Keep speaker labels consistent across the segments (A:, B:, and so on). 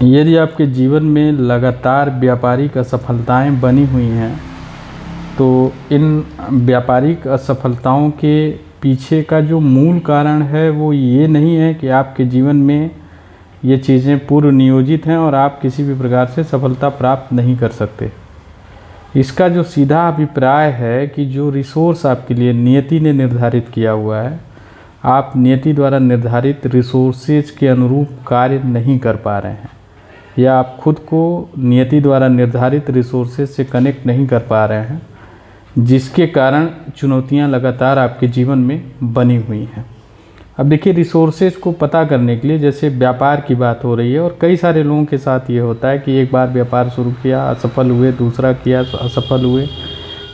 A: यदि आपके जीवन में लगातार व्यापारिक असफलताएं बनी हुई हैं तो इन व्यापारिक असफलताओं के पीछे का जो मूल कारण है वो ये नहीं है कि आपके जीवन में ये चीज़ें पूर्व नियोजित हैं और आप किसी भी प्रकार से सफलता प्राप्त नहीं कर सकते। इसका जो सीधा अभिप्राय है कि जो रिसोर्स आपके लिए नियति ने निर्धारित किया हुआ है, आप नियति द्वारा निर्धारित रिसोर्सेज के अनुरूप कार्य नहीं कर पा रहे हैं, या आप खुद को नियति द्वारा निर्धारित रिसोर्सेज से कनेक्ट नहीं कर पा रहे हैं, जिसके कारण चुनौतियां लगातार आपके जीवन में बनी हुई हैं। अब देखिए, रिसोर्सेज को पता करने के लिए, जैसे व्यापार की बात हो रही है और कई सारे लोगों के साथ ये होता है कि एक बार व्यापार शुरू किया, असफल हुए, दूसरा किया, असफल हुए,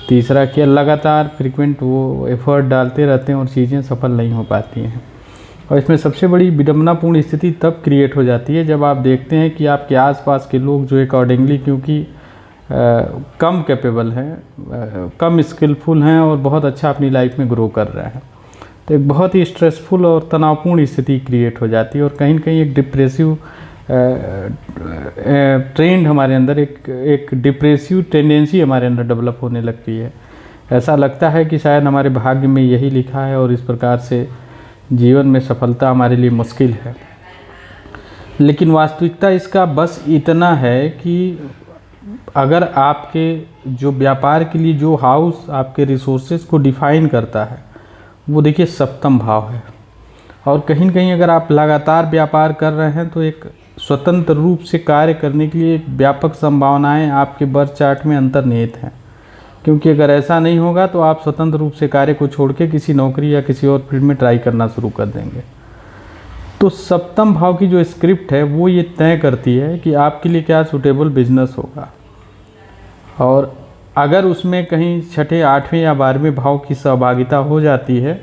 A: तीसरा किया, लगातार फ्रीक्वेंट वो एफर्ट डालते रहते हैं और चीज़ें सफल नहीं हो पाती हैं। और इसमें सबसे बड़ी विडंबनापूर्ण स्थिति तब क्रिएट हो जाती है जब आप देखते हैं कि आपके आसपास के लोग जो अकॉर्डिंगली, क्योंकि कम कैपेबल हैं, कम स्किलफुल हैं और बहुत अच्छा अपनी लाइफ में ग्रो कर रहे हैं, तो एक बहुत ही स्ट्रेसफुल और तनावपूर्ण स्थिति क्रिएट हो जाती है और कहीं न कहीं एक डिप्रेसिव ट्रेंड हमारे अंदर, एक डिप्रेसिव टेंडेंसी हमारे अंदर डेवलप होने लगती है। ऐसा लगता है कि शायद हमारे भाग्य में यही लिखा है और इस प्रकार से जीवन में सफलता हमारे लिए मुश्किल है। लेकिन वास्तविकता इसका बस इतना है कि अगर आपके जो व्यापार के लिए जो हाउस आपके रिसोर्सेज को डिफाइन करता है वो देखिए सप्तम भाव है, और कहीं न कहीं अगर आप लगातार व्यापार कर रहे हैं तो एक स्वतंत्र रूप से कार्य करने के लिए व्यापक संभावनाएं आपके बर्थ चार्ट में अंतर्निहित हैं। क्योंकि अगर ऐसा नहीं होगा तो आप स्वतंत्र रूप से कार्य को छोड़ के किसी नौकरी या किसी और फील्ड में ट्राई करना शुरू कर देंगे। तो सप्तम भाव की जो स्क्रिप्ट है वो ये तय करती है कि आपके लिए क्या सूटेबल बिजनेस होगा, और अगर उसमें कहीं छठे, आठवें या 12वें भाव की सहभागिता हो जाती है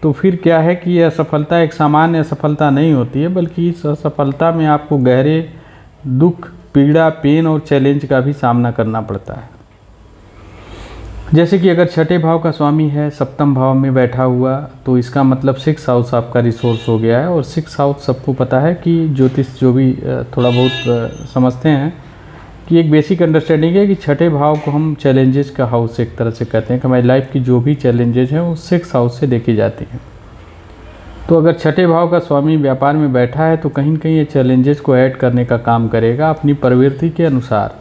A: तो फिर क्या है कि यह असफलता एक सामान्य असफलता नहीं होती है, बल्कि इस असफलता में आपको गहरे दुख, पीड़ा, पेन और चैलेंज का भी सामना करना पड़ता है। जैसे कि अगर छठे भाव का स्वामी है सप्तम भाव में बैठा हुआ, तो इसका मतलब 6 हाउस आपका रिसोर्स हो गया है। और 6 हाउस सबको पता है कि ज्योतिष जो भी थोड़ा बहुत समझते हैं कि एक बेसिक अंडरस्टैंडिंग है कि छठे भाव को हम चैलेंजेस का हाउस एक तरह से कहते हैं कि हमारी लाइफ की जो भी चैलेंजेस हैं वो 6 हाउस से देखी जाती हैं। तो अगर छठे भाव का स्वामी व्यापार में बैठा है तो कहीं न कहीं ये चैलेंजेस को ऐड करने का काम करेगा अपनी प्रवृत्ति के अनुसार,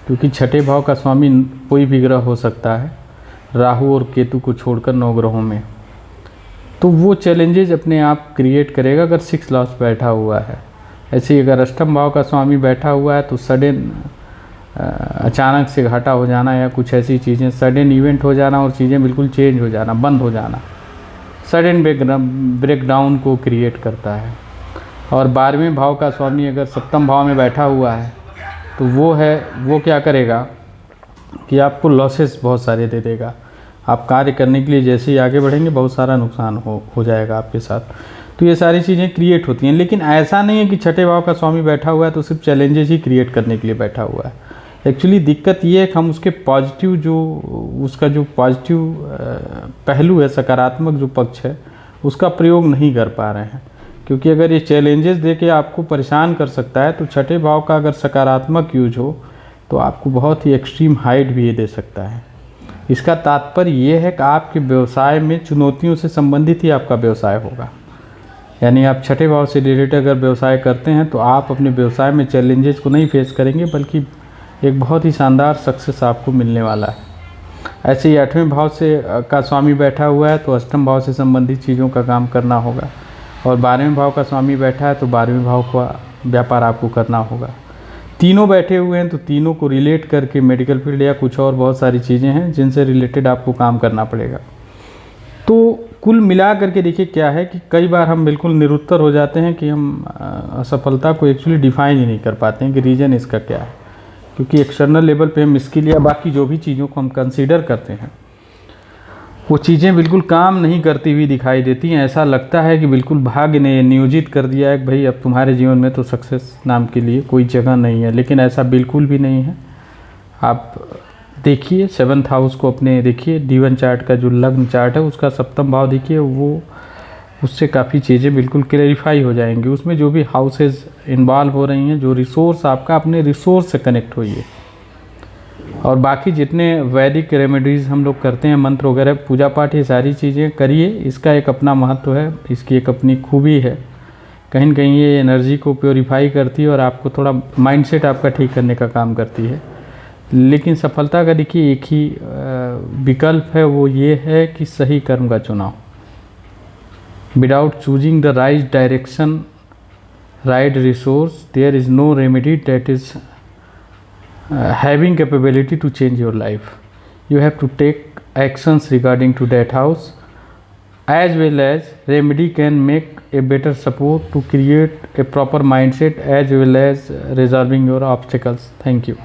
A: क्योंकि छठे भाव का स्वामी कोई भी ग्रह हो सकता है, राहु और केतु को छोड़कर 9 ग्रहों में। तो वो चैलेंजेस अपने आप क्रिएट करेगा अगर 6 हाउस बैठा हुआ है। ऐसे ही अगर अष्टम भाव का स्वामी बैठा हुआ है तो सडन अचानक से घाटा हो जाना या कुछ ऐसी चीज़ें, सडन इवेंट हो जाना और चीज़ें बिल्कुल चेंज हो जाना, बंद हो जाना, सडन ब्रेकडाउन को क्रिएट करता है। और 12वें भाव का स्वामी अगर सप्तम भाव में बैठा हुआ है तो वो क्या करेगा कि आपको लॉसेस बहुत सारे दे देगा। आप कार्य करने के लिए जैसे ही आगे बढ़ेंगे बहुत सारा नुकसान हो जाएगा आपके साथ। तो ये सारी चीज़ें क्रिएट होती हैं। लेकिन ऐसा नहीं है कि छठे भाव का स्वामी बैठा हुआ है तो सिर्फ चैलेंजेस ही क्रिएट करने के लिए बैठा हुआ है। एक्चुअली दिक्कत ये है कि हम उसके पॉजिटिव उसका जो पॉजिटिव पहलू है, सकारात्मक जो पक्ष है, उसका प्रयोग नहीं कर पा रहे हैं। क्योंकि अगर ये चैलेंजेस दे के आपको परेशान कर सकता है तो छठे भाव का अगर सकारात्मक यूज हो तो आपको बहुत ही एक्सट्रीम हाइट भी ये दे सकता है। इसका तात्पर्य ये है कि आपके व्यवसाय में चुनौतियों से संबंधित ही आपका व्यवसाय होगा। यानी आप छठे भाव से रिलेटेड अगर व्यवसाय करते हैं तो आप अपने व्यवसाय में चैलेंजेस को नहीं फेस करेंगे, बल्कि एक बहुत ही शानदार सक्सेस आपको मिलने वाला है। ऐसे ही 8वें भाव से का स्वामी बैठा हुआ है तो अष्टम भाव से संबंधित चीज़ों का काम करना होगा, और 12वें भाव का स्वामी बैठा है तो 12वें भाव का व्यापार आपको करना होगा। तीनों बैठे हुए हैं तो तीनों को रिलेट करके मेडिकल फील्ड या कुछ और बहुत सारी चीज़ें हैं जिनसे रिलेटेड आपको काम करना पड़ेगा। तो कुल मिला करके देखिए क्या है कि कई बार हम बिल्कुल निरुत्तर हो जाते हैं कि हम असफलता को एक्चुअली डिफाइन ही नहीं कर पाते हैं कि रीज़न इसका क्या है, क्योंकि एक्सटर्नल लेवल पे हम स्किल या बाकी जो भी चीज़ों को हम कंसीडर करते हैं वो चीज़ें बिल्कुल काम नहीं करती हुई दिखाई देती हैं। ऐसा लगता है कि बिल्कुल भाग्य ने नियोजित कर दिया है कि भाई अब तुम्हारे जीवन में तो सक्सेस नाम के लिए कोई जगह नहीं है, लेकिन ऐसा बिल्कुल भी नहीं है। आप देखिए 7th हाउस को अपने देखिए, D1 चार्ट का जो लग्न चार्ट है उसका सप्तम भाव देखिए, वो उससे काफ़ी चीज़ें बिल्कुल क्लैरिफाई हो जाएंगी। उसमें जो भी हाउसेज इन्वॉल्व हो रही हैं, जो रिसोर्स आपका, अपने रिसोर्स से कनेक्ट होइए। और बाकी जितने वैदिक रेमेडीज़ हम लोग करते हैं, मंत्र वगैरह, पूजा पाठ, ये सारी चीज़ें करिए। इसका एक अपना महत्व है, इसकी एक अपनी खूबी है। कहीं न कहीं ये एनर्जी को प्योरीफाई करती है और आपको थोड़ा माइंडसेट आपका ठीक करने का काम करती है। लेकिन सफलता का देखिए एक ही विकल्प है, वो ये है कि सही कर्म का चुनाव। Without choosing the right direction, right resource, there is no remedy that is having capability to change your life. You have to take actions regarding to that house, as well as remedy can make a better support to create a proper mindset, as well as resolving your obstacles. Thank you.